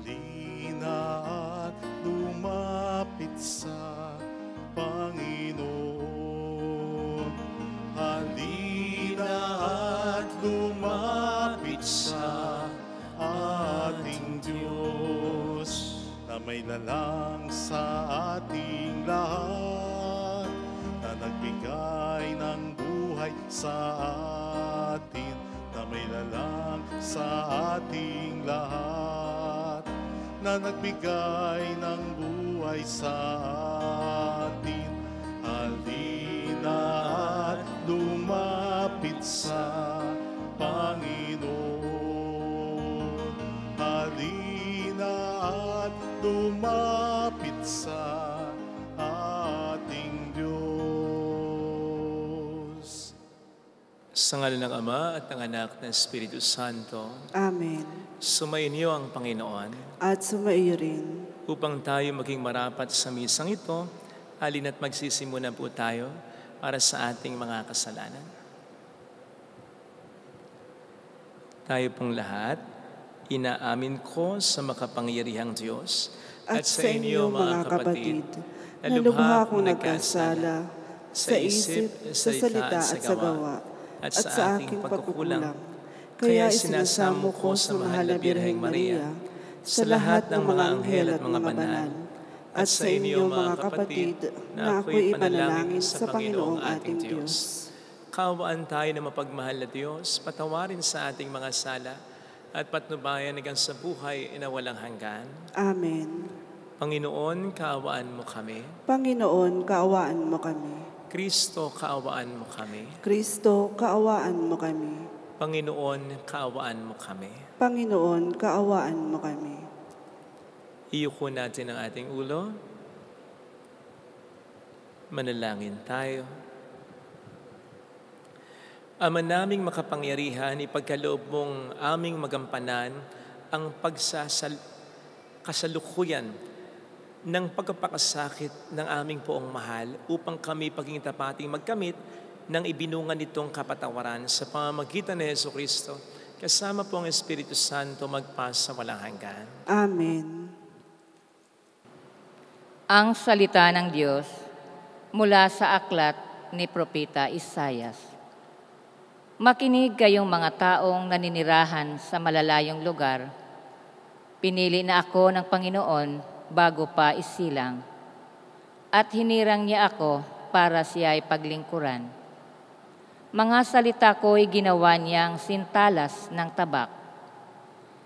Halina at lumapit sa Panginoon. Halina at lumapit sa ating Diyos, na may lalang sa ating lahat, na nagbigay ng buhay sa atin, na may lalang sa ating lahat, na nagbigay ng buhay sa atin. Halina at lumapit sa Panginoon. Halina at lumapit sa ating Diyos. Sa ngalan ng Ama at ng Anak ng Espiritu Santo. Amen. Sumainyo ang Panginoon. At sumaiyo rin. Upang tayo maging marapat sa misang ito, halina't magsisimula po tayo para sa ating mga kasalanan. Tayo pong lahat, inaamin ko sa makapangyarihang Diyos At sa inyo mga kapatid, na lubha akong nagkasala sa isip, sa salita at sa gawa, at sa aking pagkukulang. Kaya sinasamo ko sa mahal na Birheng Maria, sa lahat ng mga anghel at mga banal, at sa inyo mga kapatid, na ako'y ipanalangin sa Panginoong ating Diyos. Kaawaan tayo na mapagmahal na Diyos, patawarin sa ating mga sala, at patnubayan hanggang sa buhay na walang hanggan. Amen. Panginoon, kaawaan mo kami. Panginoon, kaawaan mo kami. Kristo, kaawaan mo kami. Kristo, kaawaan mo kami. Panginoon, kaawaan mo kami. Panginoon, kaawaan mo kami. Iyuko natin ang ating ulo. Manalangin tayo. Ama naming makapangyarihan, ipagkaloob mong aming magampanan ang kasalukuyan ng pagpapakasakit ng aming poong mahal upang kami paging tapating magkamit ng ibinungan nitong kapatawaran sa pamamagitan ni Jesucristo, kasama po ang Espiritu Santo magpasa walang hanggan. Amen. Ang salita ng Diyos mula sa aklat ni Propeta Isaias. Makinig kayong mga taong naninirahan sa malalayong lugar. Pinili na ako ng Panginoon bago pa isilang, at hinirang niya ako para siya ay paglingkuran. Mga salita ko'y ginawa niyang sintalas ng tabak.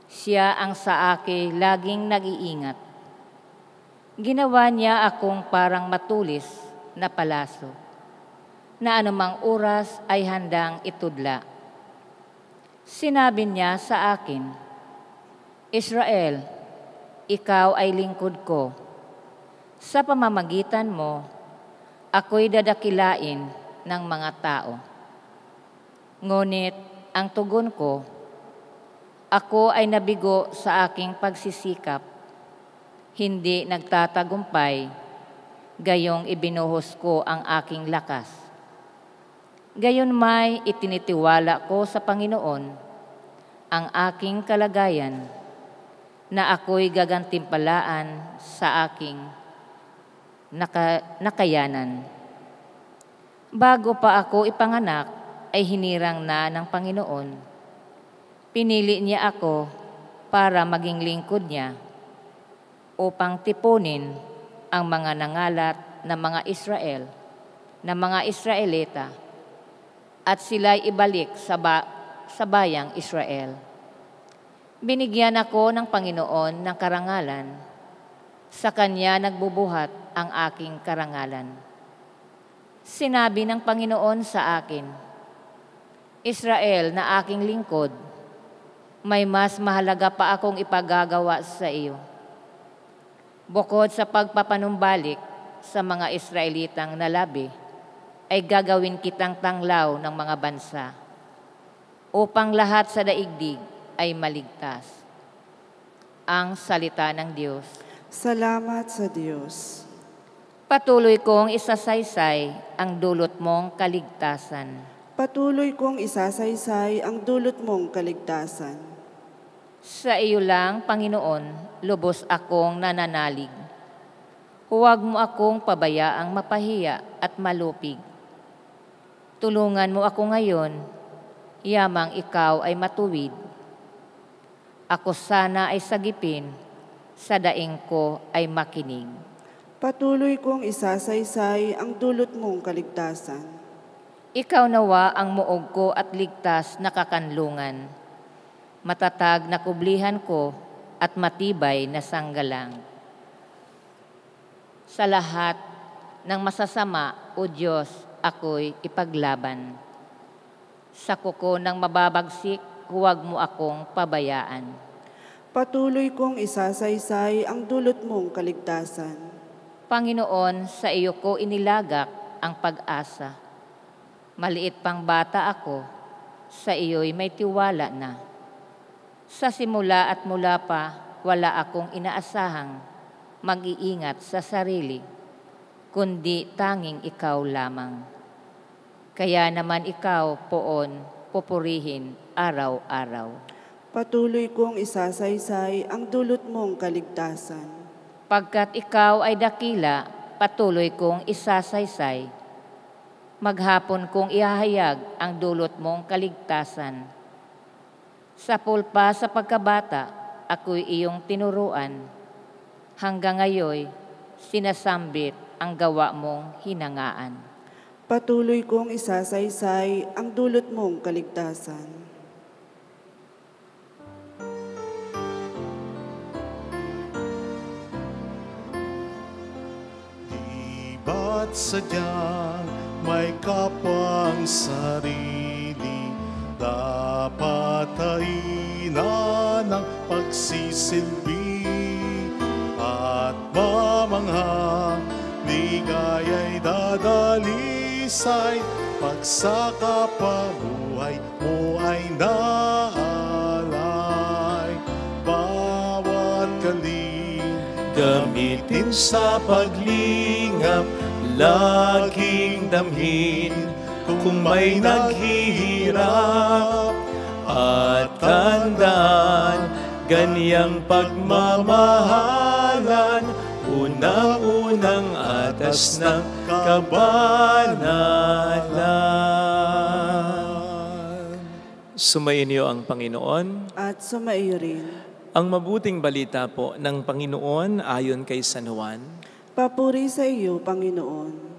Siya ang sa akin laging nag-iingat. Ginawa niya akong parang matulis na palaso, na anumang oras ay handang itudla. Sinabi niya sa akin, Israel, ikaw ay lingkod ko. Sa pamamagitan mo, ako'y dadakilain ng mga tao. Ngunit ang tugon ko, ako ay nabigo sa aking pagsisikap, hindi nagtatagumpay, gayong ibinuhos ko ang aking lakas. Gayon may itinitiwala ko sa Panginoon ang aking kalagayan, na ako'y gagantimpalaan sa aking nakayanan. Bago pa ako ipanganak, ay hinirang na ng Panginoon. Pinili niya ako para maging lingkod niya, upang tipunin ang mga nangalat na mga Israel, na mga Israelita, at sila'y ibalik sa bayang Israel. Binigyan ako ng Panginoon ng karangalan. Sa Kanya nagbubuhat ang aking karangalan. Sinabi ng Panginoon sa akin, Israel na aking lingkod, may mas mahalaga pa akong ipagagawa sa iyo. Bukod sa pagpapanumbalik sa mga Israelitang nalabi, ay gagawin kitang tanglaw ng mga bansa, upang lahat sa daigdig ay maligtas. Ang salita ng Diyos. Salamat sa Diyos. Patuloy kong isasaysay ang dulot mong kaligtasan. Patuloy kong isasaysay ang dulot mong kaligtasan. Sa iyo lang, Panginoon, lubos akong nananalig. Huwag mo akong pabayaang mapahiya at malupig. Tulungan mo ako ngayon, yamang ikaw ay matuwid. Ako sana ay sagipin, sa daing ko ay makinig. Patuloy kong isasaysay ang dulot mong kaligtasan. Ikaw nawa ang muog ko at ligtas na kakanlungan. Matatag na kublihan ko at matibay na sanggalang. Sa lahat ng masasama, O Diyos, ako'y ipaglaban. Sa kuko ng mababagsik, huwag mo akong pabayaan. Patuloy kong isasaysay ang dulot mong kaligtasan. Panginoon, sa iyo ko inilagak ang pag-asa. Maliit pang bata ako, sa iyo'y may tiwala na. Sa simula at mula pa, wala akong inaasahang mag-iingat sa sarili, kundi tanging ikaw lamang. Kaya naman ikaw, poon, pupurihin araw-araw. Patuloy kong isasaysay ang dulot mong kaligtasan. Pagkat ikaw ay dakila, patuloy kong isasaysay. Maghapon kong ihahayag ang dulot mong kaligtasan. Sa pulpa sa pagkabata, ako'y iyong tinuruan. Hanggang ngayon, sinasambit ang gawa mong hinangaan. Patuloy kong isasaysay ang dulot mong kaligtasan. Di ba't sadyang may kapwang sarili, dapat ay na ng pagsisilbi at mamangha, ligaya'y dadalisay, pagsakapabuhay mo ay naalay. Bawat kaling gamitin sa paglingap, laging damhin kung may naghihirap. At tandaan, ganyang pagmamahalan, unang-unang atas ng kabanalan. Sumayin niyo ang Panginoon. At sumaiyo rin. Ang mabuting balita po ng Panginoon ayon kay San Juan. Papuri sa iyo, Panginoon.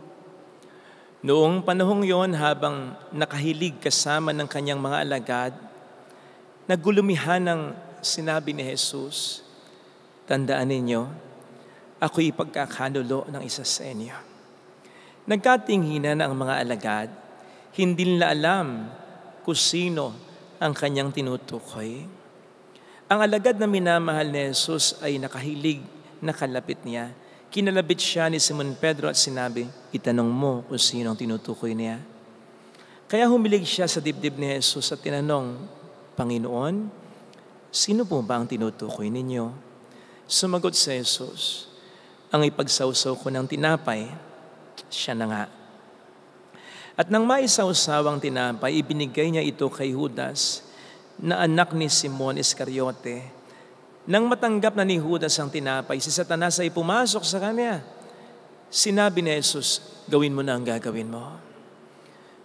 Noong panahong yon, habang nakahilig kasama ng kanyang mga alagad, nagulumihan ng sinabi ni Jesus, "Tandaan ninyo, ako'y ipagkakanulo ng isa sa inyo." Nagkatinghinan ang mga alagad, hindi nila alam kung sino ang kanyang tinutukoy. Ang alagad na minamahal ni Jesus ay nakahilig na kalapit niya. Kinalabit siya ni Simon Pedro at sinabi, "Itanong mo kung sino ang tinutukoy niya." Kaya humilig siya sa dibdib ni Jesus at tinanong, "Panginoon, sino po ba ang tinutukoy ninyo?" Sumagot si Jesus, "Ang ipagsawsaw ko ng tinapay, siya na nga." At nang maisawsaw ang tinapay, ibinigay niya ito kay Judas, na anak ni Simon Iscariote. Nang matanggap na ni Judas ang tinapay, si Satanas ay pumasok sa kanya. Sinabi ni Jesus, "Gawin mo na ang gagawin mo."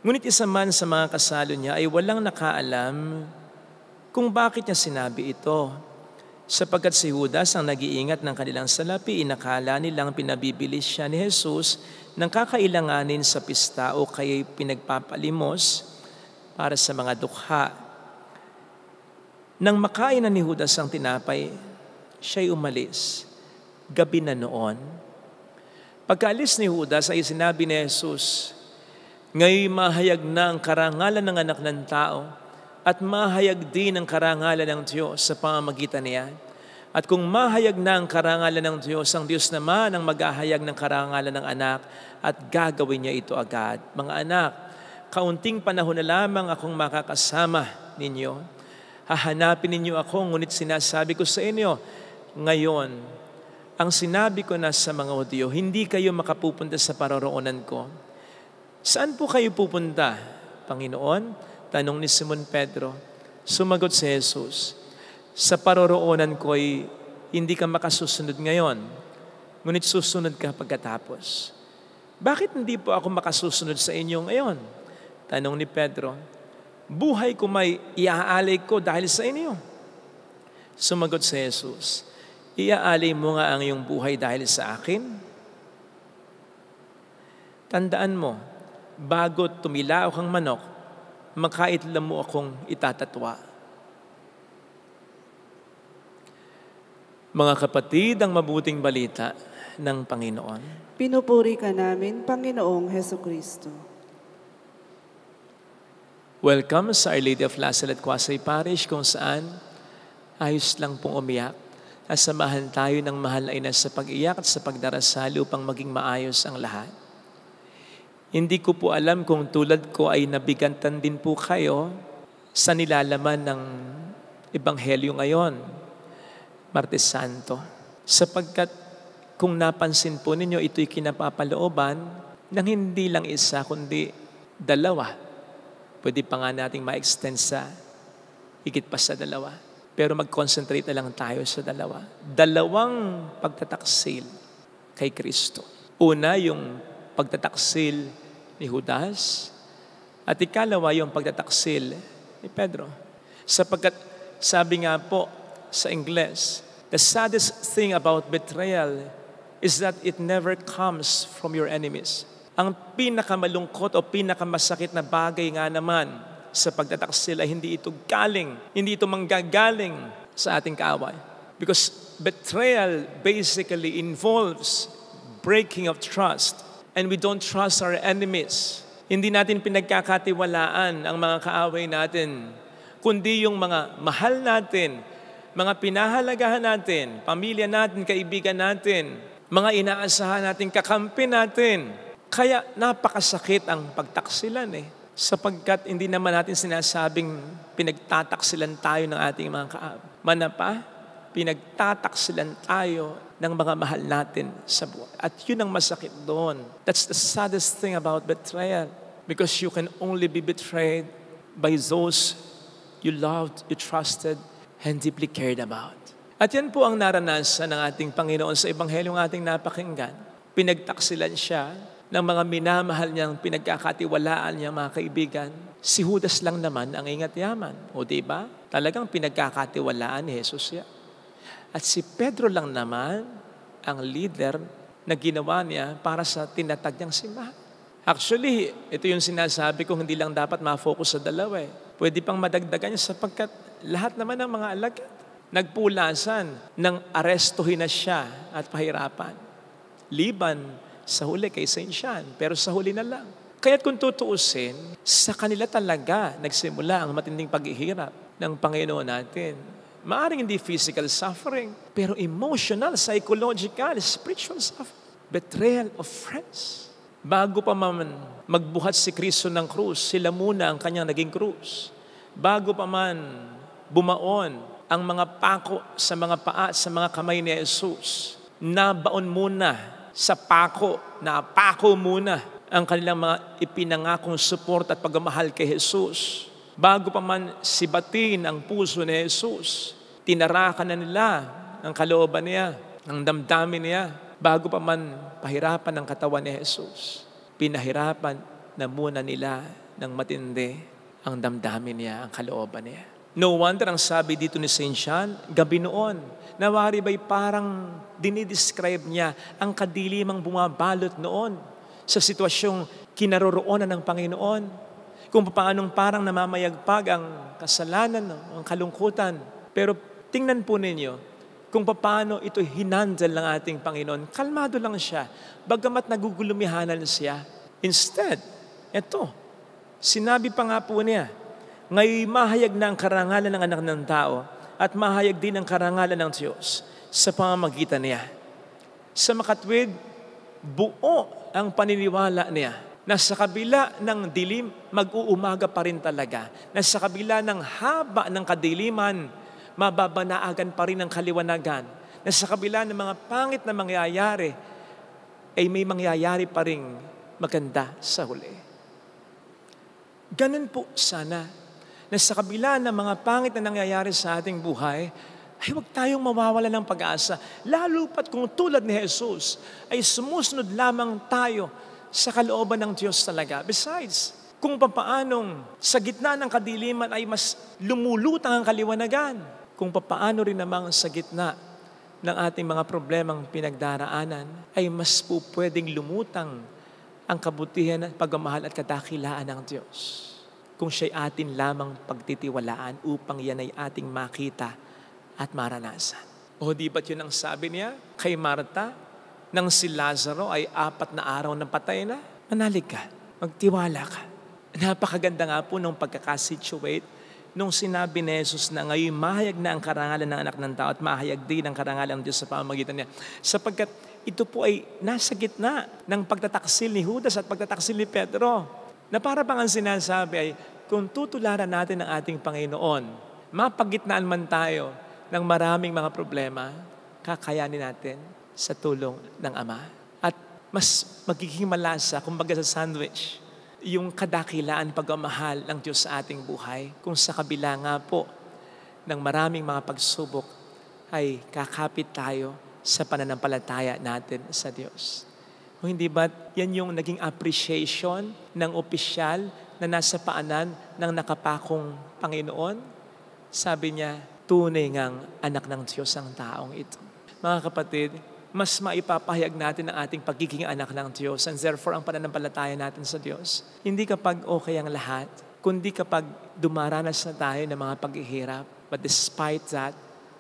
Ngunit isa man sa mga kasalo niya ay walang nakaalam kung bakit niya sinabi ito. Sapagkat si Judas ang nag-iingat ng kanilang salapi, inakala nilang pinabibilis siya ni Jesus ng kakailanganin sa pista o kaya pinagpapalimos para sa mga dukha. Nang makain na ni Judas ang tinapay, siya'y umalis. Gabi na noon. Pagkaalis ni Judas ay sinabi ni Jesus, "Ngayon mahayag na ang karangalan ng anak ng tao at mahayag din ang karangalan ng Diyos sa pamamagitan niya. At kung mahayag na ang karangalan ng Diyos, ang Diyos naman ang maghahayag ng karangalan ng anak at gagawin niya ito agad. Mga anak, kaunting panahon na lamang akong makakasama ninyo. Hahanapin ninyo ako, ngunit sinasabi ko sa inyo, ngayon, ang sinabi ko na sa mga Hudyo, hindi kayo makapupunta sa paroroonan ko." "Saan po kayo pupunta, Panginoon?" tanong ni Simon Pedro. Sumagot si Jesus, Sa paroroonan ko'y hindi ka makasusunod ngayon, ngunit susunod ka pagkatapos. Bakit hindi po ako makasusunod sa inyo ngayon? Tanong ni Pedro, buhay ko may iaalay ko dahil sa inyo. Sumagot si Jesus, iaalay mo nga ang iyong buhay dahil sa akin? Tandaan mo, bago tumilaok ang manok, makaitlam mo akong itatatwa. Mga kapatid, ang mabuting balita ng Panginoon. Pinupuri ka namin, Panginoong Hesukristo. Welcome sa Our Lady of La Salle at Quasay Parish, kung saan ayos lang pong umiyak. Sasamahan tayo ng mahal na ina sa pag-iyak at sa pagdarasal upang maging maayos ang lahat. Hindi ko po alam kung tulad ko ay nabigantan din po kayo sa nilalaman ng Ebanghelyo ngayon, Martes Santo. Sapagkat kung napansin po ninyo, ito'y kinapapalooban ng hindi lang isa, kundi dalawa. Pwede pa nga nating ma-extend sa higit pa sa dalawa. Pero mag-concentrate na lang tayo sa dalawa. Dalawang pagtataksil kay Kristo. Una, yung pagtataksil ni Judas. At ikalawa, yung pagtataksil ni Pedro. Sapagkat sabi nga po sa Ingles, the saddest thing about betrayal is that it never comes from your enemies. Ang pinakamalungkot o pinakamasakit na bagay nga naman sa pagtataksil ay hindi ito manggagaling sa ating kaaway. Because betrayal basically involves breaking of trust. And we don't trust our enemies. Hindi natin pinagkakatiwalaan ang mga kaaway natin, kundi yung mga mahal natin, mga pinahalagahan natin, pamilya natin, kaibigan natin, mga inaasahan natin, kakampi natin. Kaya napakasakit ang pagtaksilan sapagkat hindi naman natin sinasabing pinagtataksilan tayo ng ating mga kaaway. Manapa, pinagtataksilan tayo ng mga mahal natin sa buhay. At yun ang masakit doon. That's the saddest thing about betrayal. Because you can only be betrayed by those you loved, you trusted, and deeply cared about. At yan po ang naranasan ng ating Panginoon sa Ebanghelyong ating napakinggan. Pinagtaksilan siya ng mga minamahal niyang pinagkakatiwalaan niyang mga kaibigan. Si Judas lang naman ang ingat yaman. O diba? Talagang pinagkakatiwalaan ni Jesus siya. At si Pedro lang naman ang leader na ginawa niya para sa tinatag niyang simbahan. Actually, ito yung sinasabi ko, hindi lang dapat ma-focus sa dalawa. Pwede pang madagdagan niya sapagkat lahat naman ng mga alagad nagpulasan ng arestuhin na siya at pahirapan. Liban sa huli kay Saint John, pero sa huli na lang. Kaya't kung tutuusin, sa kanila talaga nagsimula ang matinding paghihirap ng Panginoon natin. Maaring hindi physical suffering, pero emotional, psychological, spiritual suffering. Betrayal of friends. Bago pa man magbuhat si Kristo ng krus, sila muna ang kanyang naging krus. Bago pa man bumaon ang mga pako sa mga paa at sa mga kamay ni Jesus, nabaon muna sa pako, napako muna ang kanilang mga ipinangakong support at pagmamahal kay Jesus. Bago pa man sibatin ang puso ni Jesus, tinarakan na nila ang kalooban niya, ang damdamin niya. Bago pa man pahirapan ang katawan ni Jesus, pinahirapan na muna nila ng matindi ang damdamin niya, ang kalooban niya. No wonder ang sabi dito ni Saint John, gabi noon, nawari ba'y parang dinidescribe niya ang kadilimang bumabalot noon sa sitwasyong kinaroroonan ng Panginoon. Kung paanong parang namamayagpag ang kasalanan, ang kalungkutan. Pero tingnan po ninyo, kung paano ito hinandal ng ating Panginoon. Kalmado lang siya, bagamat nagugulumihanan siya. Instead, ito, sinabi pa nga po niya, ngayon mahayag na ang karangalan ng anak ng tao at mahayag din ang karangalan ng Diyos sa pamamagitan niya. Sa makatwid, buo ang paniniwala niya na sa kabila ng dilim, mag-uumaga pa rin talaga. Na sa kabila ng haba ng kadiliman, mababanaagan pa rin ang kaliwanagan. Na sa kabila ng mga pangit na mangyayari, ay may mangyayari pa rin maganda sa huli. Ganun po sana na sa kabila ng mga pangit na nangyayari sa ating buhay, ay huwag tayong mawawala ng pag-asa. Lalo pat kung tulad ni Jesus, ay sumusunod lamang tayo sa kalooban ng Diyos talaga. Besides, kung papaanong sa gitna ng kadiliman ay mas lumulutang ang kaliwanagan, kung papaano rin namang sa gitna ng ating mga problemang pinagdaraanan, ay mas po pwedeng lumutang ang kabutihan at pagmamahal at kadakilaan ng Diyos. Kung siya'y atin lamang pagtitiwalaan upang yan ay ating makita at maranasan. O di ba't yun ang sabi niya kay Marta, nang si Lazaro ay 4 na araw na patay na? Manalig ka, magtiwala ka. Napakaganda nga po nung pagkakasituate nung sinabi ni Jesus na ngayon mahayag na ang karangalan ng anak ng tao at mahayag din ang karangalan ng Diyos sa pamamagitan niya. Sapagkat ito po ay nasa gitna ng pagtataksil ni Judas at pagtataksil ni Pedro. Na para bang ang sinasabi ay kung tutularan natin ang ating Panginoon, mapagitnaan man tayo ng maraming mga problema, kakayanin natin sa tulong ng Ama. At mas magiging malasa, kumbaga sa sandwich, yung kadakilaan pagmamahal ng Diyos sa ating buhay. Kung sa kabila nga po ng maraming mga pagsubok, ay kakapit tayo sa pananampalataya natin sa Diyos. Kung hindi ba yan yung naging appreciation ng opisyal na nasa paanan ng nakapakong Panginoon? Sabi niya, tunay ngang anak ng Diyos ang taong ito. Mga kapatid, mas maipapahayag natin ang ating pagiging anak ng Diyos and therefore ang pananampalataya natin sa Diyos. Hindi kapag okay ang lahat, kundi kapag dumaranas na tayo ng mga paghihirap. But despite that,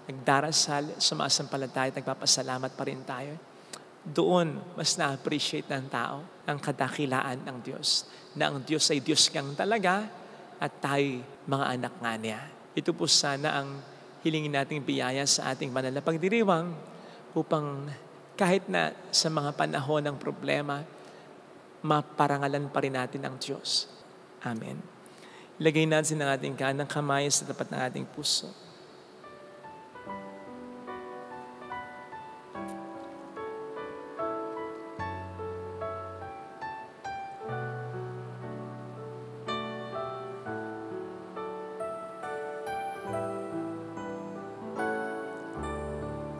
nagdarasal, sumasampalataya at nagpapasalamat pa rin tayo. Doon, mas na-appreciate ng tao ang kadakilaan ng Diyos. Na ang Diyos ay Diyos ngang talaga at tayo mga anak nga niya. Ito po sana ang hilingin nating biyaya sa ating banal na pagdiriwang upang kahit na sa mga panahon ng problema, maparangalan pa rin natin ang Diyos. Amen. Ilagay natin ang ating kanang kamay sa tapat ng ating puso.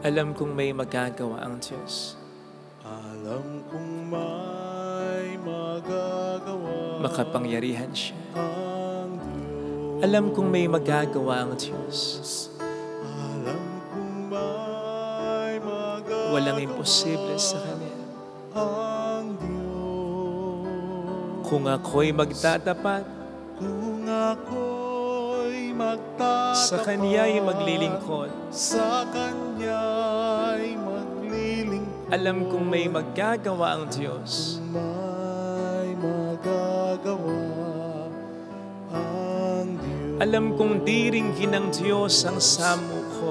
Alam kong may magagawa ang Diyos. Alam kong may magagawa Makapangyarihan siya. ang Diyos. Alam kong may magagawa ang Diyos. Alam kong may magagawa Walang imposible sa Kanya. ang Diyos. Kung ako'y magtatapat, Kung ako'y magtatapat sa Kanya'y maglilingkod. sa Kanya'y maglilingkod. Alam kong may magagawa ang Diyos. May magagawa ang Diyos. Alam kong diringgin ng Diyos ang samo ko.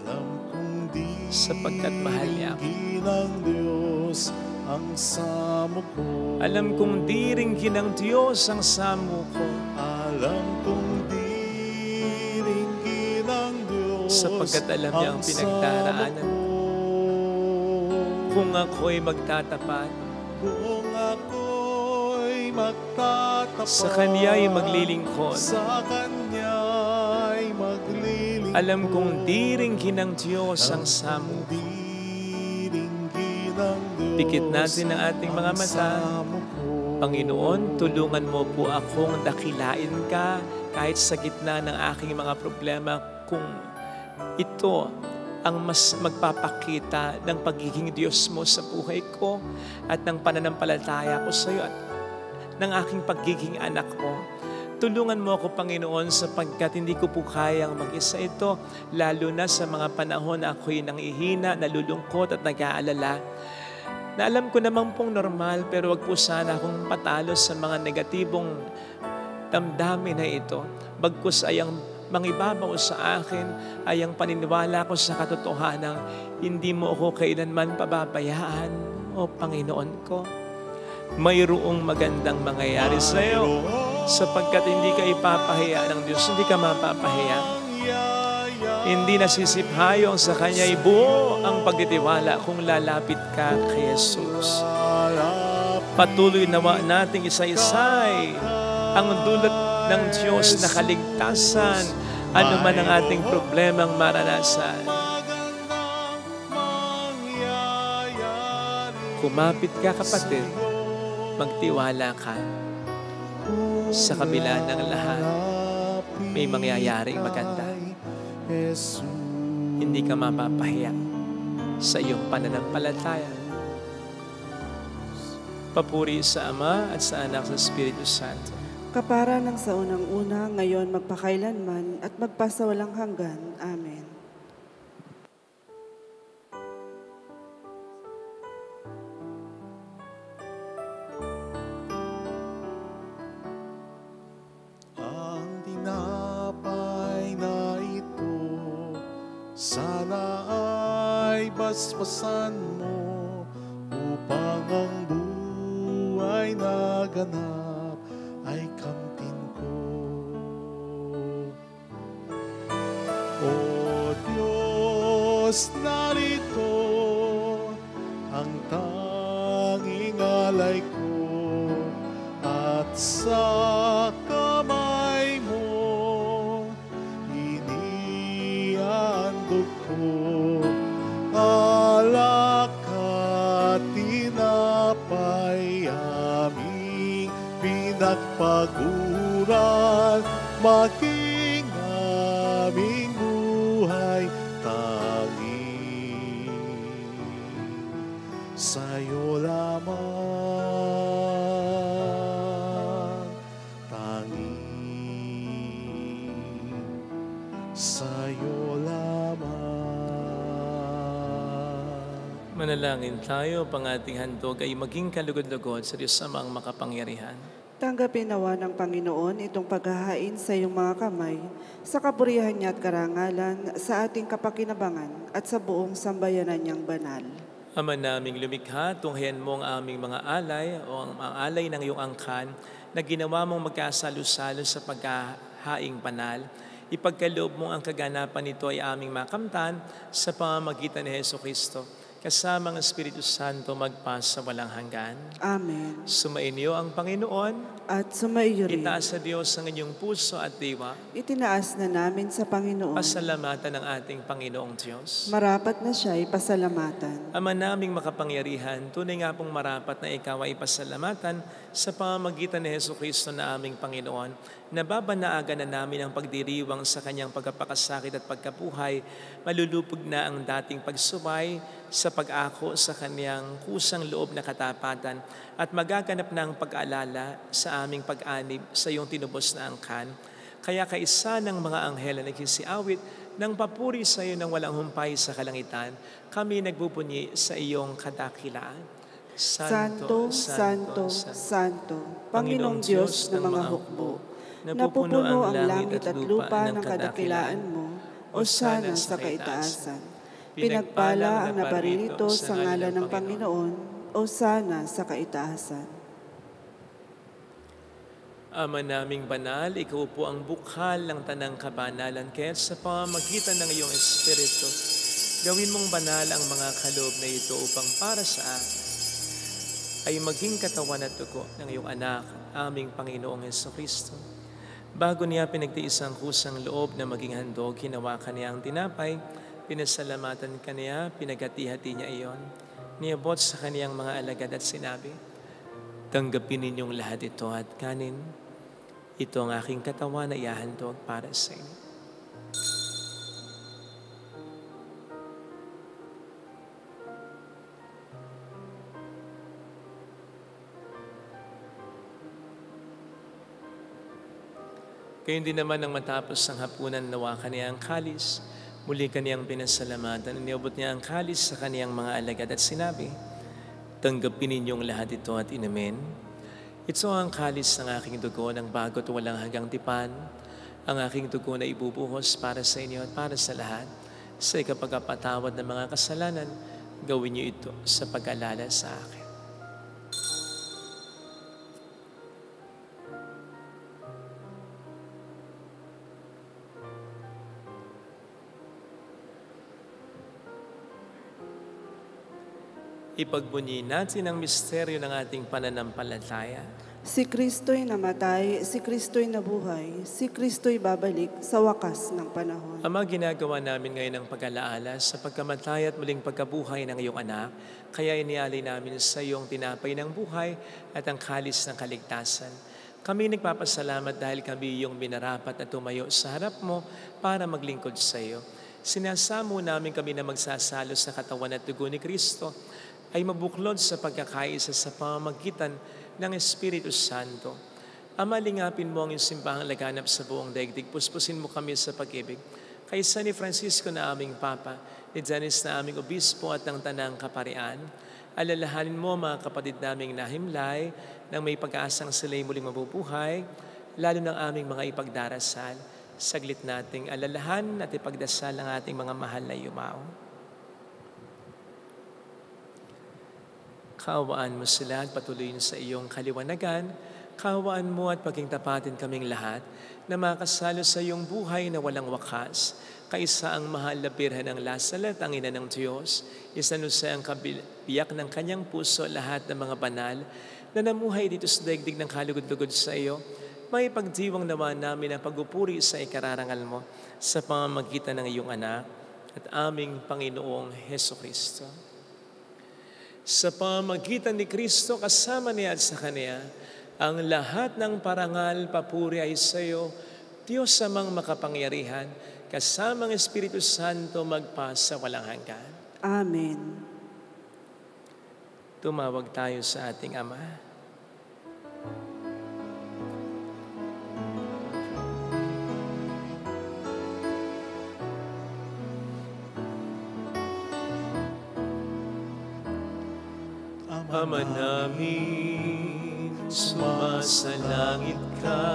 Alam kong di Sapagkat mahal niya ako. ng Diyos ang samo ko. Alam kong diringgin ng Diyos ang samo ko. Alam kong di ng Diyos Sapagkat alam niya ang pinagdaraanan ko. Kung ako'y magtatapat, Kung ako'y magtatapat sa Kanya'y maglilingkod. sa Kanya'y maglilingkod. Alam kong diringgin ng Diyos ang samo ko. Diringgin ng Diyos Pikit natin ang ating mga mata. samo ko. Panginoon, tulungan mo po akong dakilain ka kahit sa gitna ng aking mga problema kung ito ang mas magpapakita ng pagiging Diyos mo sa buhay ko at ng pananampalataya ko sa iyo at ng aking pagiging anak mo. Tulungan mo ako, Panginoon, sapagkat hindi ko po kayang mag-isa ito, lalo na sa mga panahon na ako'y nangihina, nalulungkot at nag-aalala. Na alam ko naman pong normal, pero wag po sana akong patalo sa mga negatibong damdamin na ito. Bagkus ay ang mangibabaw sa akin ay ang paniniwala ko sa katotohanan, hindi mo ako kailanman pababayaan, o Panginoon ko. Mayroong magandang mangyayari sa iyo, sapagkat hindi ka ipapahiya ng Diyos, hindi ka mapapahiya. Hindi nasisiphayo sa Kanya, buo ang pagtitiwala kung lalapit ka kay Jesus. Patuloy nawa nating isa-isay ang dulot ng Diyos na kaligtasan, ano man ang ating problemang maranasan. Kumapit ka, kapatid, magtiwala ka. Sa kabila ng lahat, may mangyayaring maganda. Hindi ka mapapahiya sa iyong pananampalataya. Papuri sa Ama at sa Anak sa Espiritu Santo. Kapara ng sa unang-una, ngayon magpakailanman at magpasawalang hanggan. Amen. Ang tinapay na ito, sana ay basbasan mo upang ang buhay na ganap ay kamtin ko. O Diyos, narito ang tanging alay ko at sa kamay mo inihandog ko alak at tinapay aming pinagpaguran, maging aming buhay tanging sa'yo lamang, tanging sa'yo lamang. Manalangin tayo, pang ating handog ay maging kalugod-lugod sa Diyos Amang makapangyarihan. Tanggapin nawa ng Panginoon itong paghahain sa iyong mga kamay, sa kaburihan niya at karangalan, sa ating kapakinabangan at sa buong sambayanan niyang banal. Ama naming lumikha, tunghayan mo ang aming mga alay o ang mga alay ng iyong angkan na ginawa mong magkasalo-salo sa paghahaing banal. Ipagkaloob mo ang kaganapan nito ay aming makamtan sa pamamagitan ni Jesucristo. Kasama ang Espiritu Santo magpasa walang hanggan. Amen. Sumainyo ang Panginoon. At sumaiyo rin. Itaas sa Diyos ang inyong puso at diwa. Itinaas na namin sa Panginoon. Pasalamatan ng ating Panginoong Diyos. Marapat na siya'y pasalamatan. Ama naming makapangyarihan, tunay nga pong marapat na ikaw ay pasalamatan sa pamamagitan ni Jesucristo na aming Panginoon. Nababanaagan na namin ang pagdiriwang sa kanyang pagkapakasakit at pagkabuhay. Malulupog na ang dating pagsubay sa pag-ako sa kanyang kusang loob na katapatan at magaganap na ang pag-aalala sa aming pag-anib sa iyong tinubos na angkan. Kaya kaisa ng mga anghel na nagsisiawit ng papuri sa iyo ng walang humpay sa kalangitan, kami nagbubunyi sa iyong kadakilaan. Santo, Santo, Santo, Panginoong Diyos ng mga hukbo, napupuno ang langit at lupa ng kadakilaan mo, o sana sa kaitaasan. Pinagpala ang naparirito sa ngalan ng Panginoon, o sana sa kaitaasan. Ama naming banal, ikaw po ang bukhal ng tanang kabanalan, kaya sa pamamagitan ng iyong Espiritu, gawin mong banal ang mga kaloob na ito upang para sa akin ay maging katawan at dugo ng iyong anak, aming Panginoong Jesucristo. Bago niya pinagtiis ang kusang loob na maging handog, hinawakan niya ang tinapay, pinasalamatan kaniya, pinagati-hati niya iyon, niabot sa kaniyang mga alagad at sinabi, tanggapin ninyong lahat ito at kanin. Ito ang aking katawan na ihahandog para sa inyo. Kaya hindi naman nang matapos ang hapunan, nawakan niya ang kalis. Muli kaniyang pinasalamatan. Iniabot niya ang kalis sa kaniyang mga alagad at sinabi, tanggapin ninyong lahat ito at inumin. Ito ang kalis ng aking dugo ng bago't walang hanggang tipan. Ang aking dugo na ibubuhos para sa inyo at para sa lahat. Sa ikapagpatawad ng mga kasalanan, gawin niyo ito sa pag-alala sa akin. Ipagbunyi natin ang misteryo ng ating pananampalataya. Si Kristo'y namatay, si Kristo'y nabuhay, si Kristo'y babalik sa wakas ng panahon. Ama, ginagawa namin ngayon ang pag-alaala sa pagkamatay at muling pagkabuhay ng iyong anak, kaya inialay namin sa iyong tinapay ng buhay at ang kalis ng kaligtasan. Kami nagpapasalamat dahil kami iyong minarapat na tumayo sa harap mo para maglingkod sa iyo. Sinasamo namin kami na magsasalo sa katawan at dugo ni Kristo ay mabuklod sa pagkakaisa sa pamamagitan ng Espiritu Santo. Ama, lingapin mo ang iyong simbahang laganap sa buong daigdig. Puspusin mo kami sa pag-ibig. Kaysa ni Francisco na aming Papa, ni Janice na aming Obispo at ng Tanang Kaparian, alalahanin mo mga kapatid naming nahimlay nang may pag-aasang sila'y muling mabubuhay, lalo ng aming mga ipagdarasal. Saglit nating alalahan at ipagdasal ang ating mga mahal na yumao. Kaawaan mo sila at patuloyin sa iyong kaliwanagan. Kaawaan mo at paging tapatin kaming lahat na makasalo sa iyong buhay na walang wakas. Kaisa ang mahal na Birhen ng Lasalet, ang ina ng Diyos, isanusay ang kabiyak ng kanyang puso lahat ng mga banal na namuhay dito sa daigdig ng kalugod-lugod sa iyo. May pagdiwang nawa namin ang pagupuri sa ikararangal mo sa pamamagitan ng iyong anak at aming Panginoong Hesukristo. Sa pamamagitan ni Kristo, kasama niya at sa Kanya, ang lahat ng parangal, papuri ay sa iyo, Diyos amang makapangyarihan, kasamang Espiritu Santo magpasa walang hanggan. Amen. Tumawag tayo sa ating Ama. Ama namin, sumasalangit ka,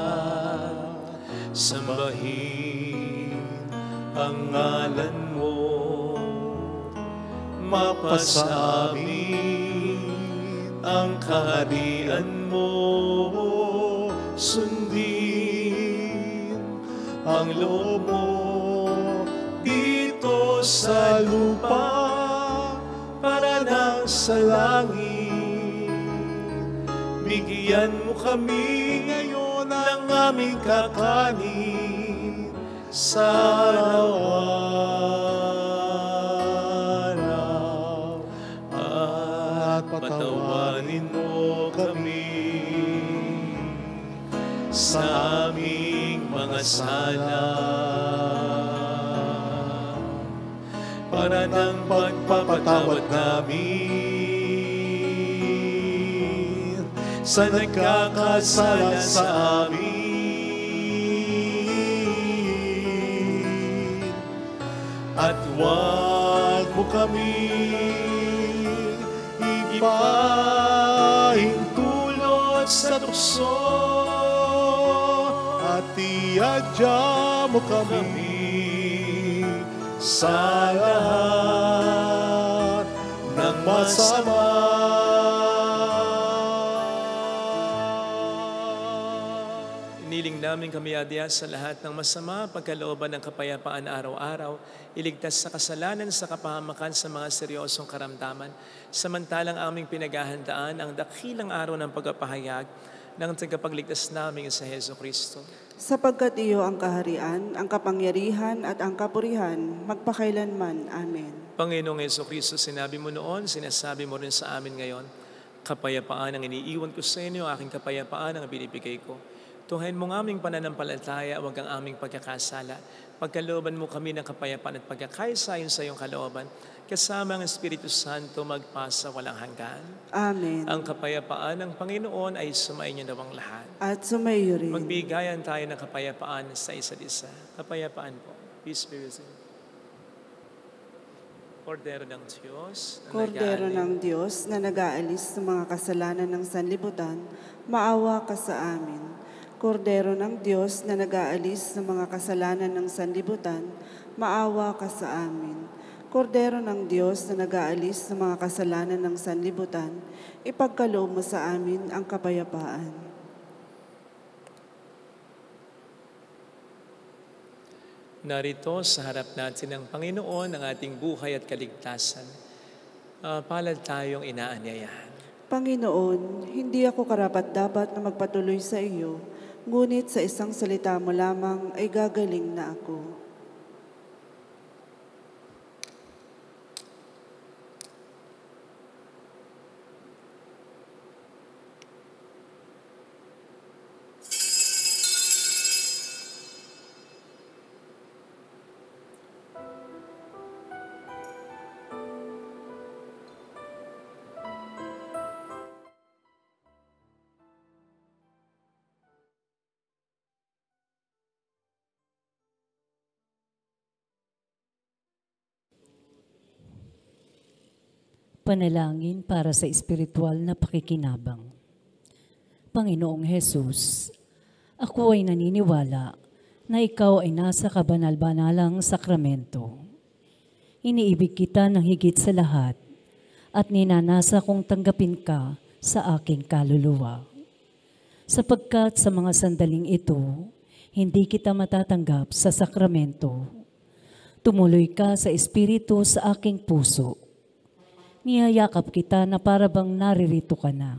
sambahin ang ngalan mo, mapasa amin ang kaharian mo, sundin ang loob mo dito sa lupa para nang sa langit. Bigyan mo kami ngayon ng aming kakanin sa araw-araw at patawarin mo kami sa aming mga sala para ng pagpapatawad namin sa nagkakasala sa amin. At huwag mo kami ipahintulot sa tukso at iadya mo kami sa lahat ng masama. Iniling namin kami, Adya, sa lahat ng masama, pagkalooban ng kapayapaan araw-araw, iligtas sa kasalanan, sa kapahamakan, sa mga seryosong karamdaman, samantalang aming pinaghahandaan ang dakilang araw ng pagpapahayag ng tagapagligtas namin sa Heso Kristo. Sapagkat iyo ang kaharian, ang kapangyarihan at ang kapurihan, magpakailanman. Amen. Panginoong Heso Kristo, sinabi mo noon, sinasabi mo rin sa amin ngayon, kapayapaan ang iniiwan ko sa inyo, aking kapayapaan ang binibigay ko. Tuhain mo ng aming pananampalataya, huwag ang aming pagkakasala. Pagkalooban mo kami ng kapayapaan at pagkakaisayon sa iyong kalooban, kasama ang Espiritu Santo magpasa walang hanggan. Amen. Ang kapayapaan ng Panginoon ay sumainyo nawang lahat. At sumaiyo rin. Magbigayan tayo ng kapayapaan sa isa't isa. Kapayapaan po. Peace be with you. Kordero ng Diyos, Kordero ng Diyos na nag-aalis ng mga kasalanan ng sanlibutan, maawa ka sa amin. Kordero ng Diyos na nag-aalis ng mga kasalanan ng sanlibutan, maawa ka sa amin. Kordero ng Diyos na nag-aalis ng mga kasalanan ng sanlibutan, ipagkaloob mo sa amin ang kapayapaan. Narito sa harap natin ng Panginoon ang ating buhay at kaligtasan. Palad tayong inaanyayahan. Panginoon, hindi ako karapat-dapat na magpatuloy sa iyo, ngunit sa isang salita mo lamang ay gagaling na ako. Panalangin para sa espiritual na pakikinabang. Panginoong Hesus, ako ay naniniwala na ikaw ay nasa kabanal-banalang sakramento. Iniibig kita ng higit sa lahat at ninanasa kong tanggapin ka sa aking kaluluwa. Sapagkat sa mga sandaling ito, hindi kita matatanggap sa sakramento. Tumuloy ka sa espiritu sa aking puso. Niyayakap kita na parabang naririto ka na.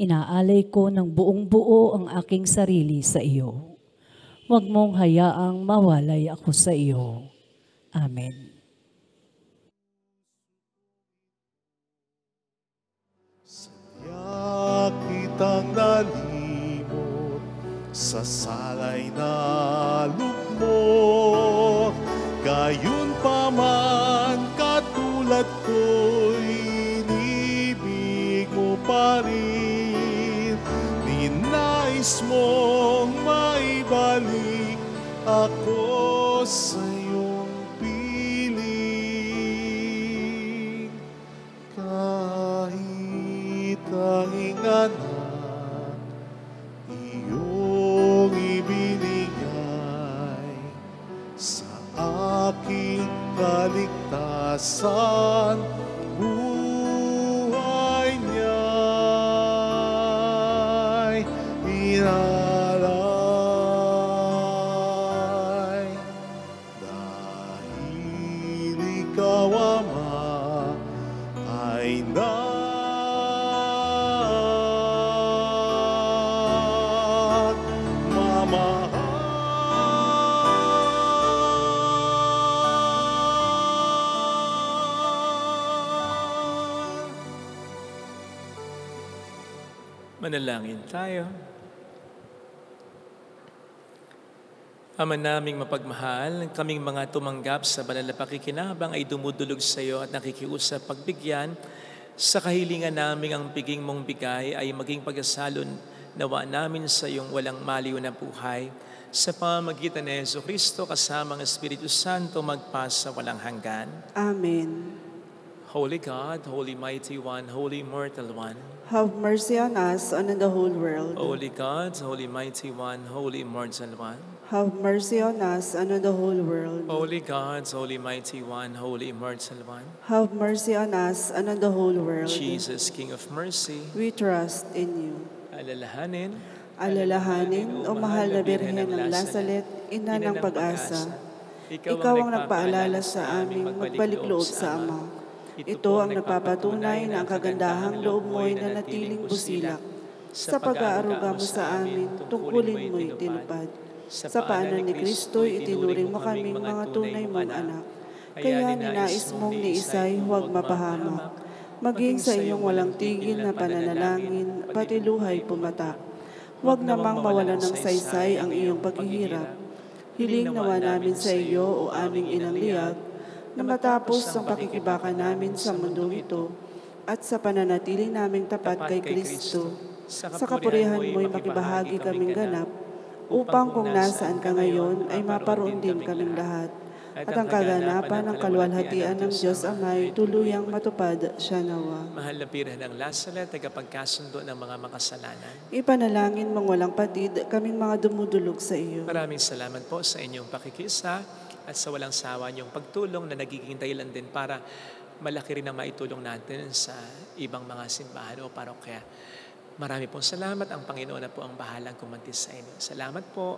Inaalay ko ng buong buo ang aking sarili sa iyo. Huwag mong hayaang mawalay ako sa iyo. Amen. Sadya kitang nalimot sa salay na lugmok, gayon pa man katulad ko'y inibig mo pa rin. Ninais mong maibalik ako sa iyong piling. Kahit tanging anak iyong ibinigay sa aking kaligtasan, buhay niya'y inalay. Dahil ikaw, Ama, ay nagmamahal. Manalangin tayo. Ama naming mapagmahal, kaming mga tumanggap sa banal na pakikinabang ay dumudulog sa iyo at nakikiusap pagbigyan. Sa kahilingan naming ang piging mong bigay ay maging pagkasalon nawa namin sa iyong walang maliw na buhay. Sa pamamagitan ni Jesucristo kasama ang Espiritu Santo magpasa walang hanggan. Amen. Holy God, Holy Mighty One, Holy Immortal One, Have mercy on us and on the whole world. Holy God, Holy Mighty One, Holy Immortal One, Have mercy on us and on the whole world. Holy God, Holy Mighty One, Holy Immortal One, Have mercy on us and on the whole world. Jesus, King of Mercy, We trust in you. alalahanin, Alalahanin, o mahal na Birhen ng Lazaret, ina ng pag-asa. Ikaw ang nagpaalala sa aming magbalik loob sa Ama. Ito ang nagpapatunay na ang kagandahang loob mo'y nanatiling busilak. Sa pag-aaruga mo sa amin, tungkulin mo'y tinupad. Sa paanan ni Kristo'y itinuring mo kaming mga tunay mong anak. Kaya ninais mong ni Isay huwag mapahamak. Maging sa iyong walang tigil na pananalangin, pati luhay pumatak. Huwag namang mawalan ng saysay ang iyong paghihirap. Hiling nawa namin sa iyo o aming inang liyag, na matapos ang pakikibaka namin sa mundong ito at sa pananatili naming tapat kay Kristo, sa kapurihan mo'y makibahagi kaming ganap, upang kung nasaan ka ngayon ay maparoon din kaming lahat, at ang kaganapan ng kaluwalhatian ng Diyos Amay tuluyang matupad siya nawa. mahal na Birhen ng Lazaret, tagapagkasundo ng mga makasalanan. Ipanalangin mong walang patid kaming mga dumudulog sa iyo. Maraming salamat po sa inyong pakikisa at sa walang sawa niyong pagtulong na nagiging dahilan din para malaki rin ang maitulong natin sa ibang mga simbahan o parokya. Marami pong salamat. Ang Panginoon na po ang bahalang kumantis sa inyo. Salamat po.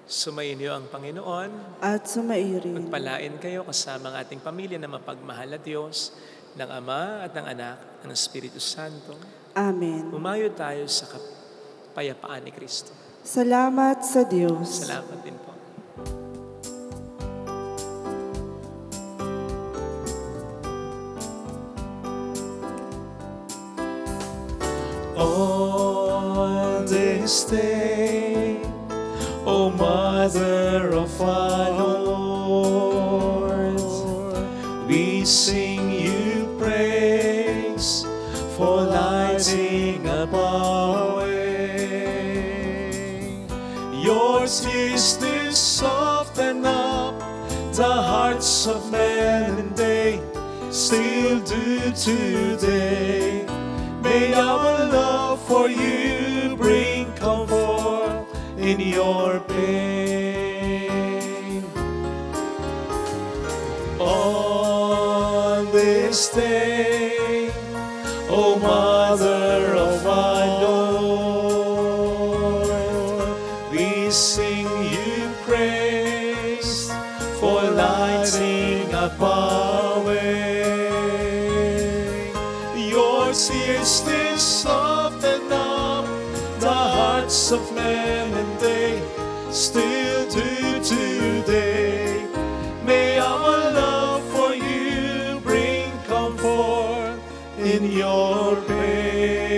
Sumayin niyo ang Panginoon. At sumairin. Magpalain kayo kasama ang ating pamilya na mapagmahal na Diyos, ng Ama at ng Anak at ng Espiritu Santo. Amen. Umayo tayo sa kapayapaan ni Kristo. Salamat sa Diyos. Salamat din po. On this day, O Mother of our Lord, we sing you praise for lighting up our way. Your tears did soften up the hearts of men, and they still do today. May our love for you bring comfort in your pain. On this day, O Mother of our Lord, we sing you praise for lighting up our way. Your tears did soften up the hearts of men, and they still do today. May our love for you bring comfort in your pain.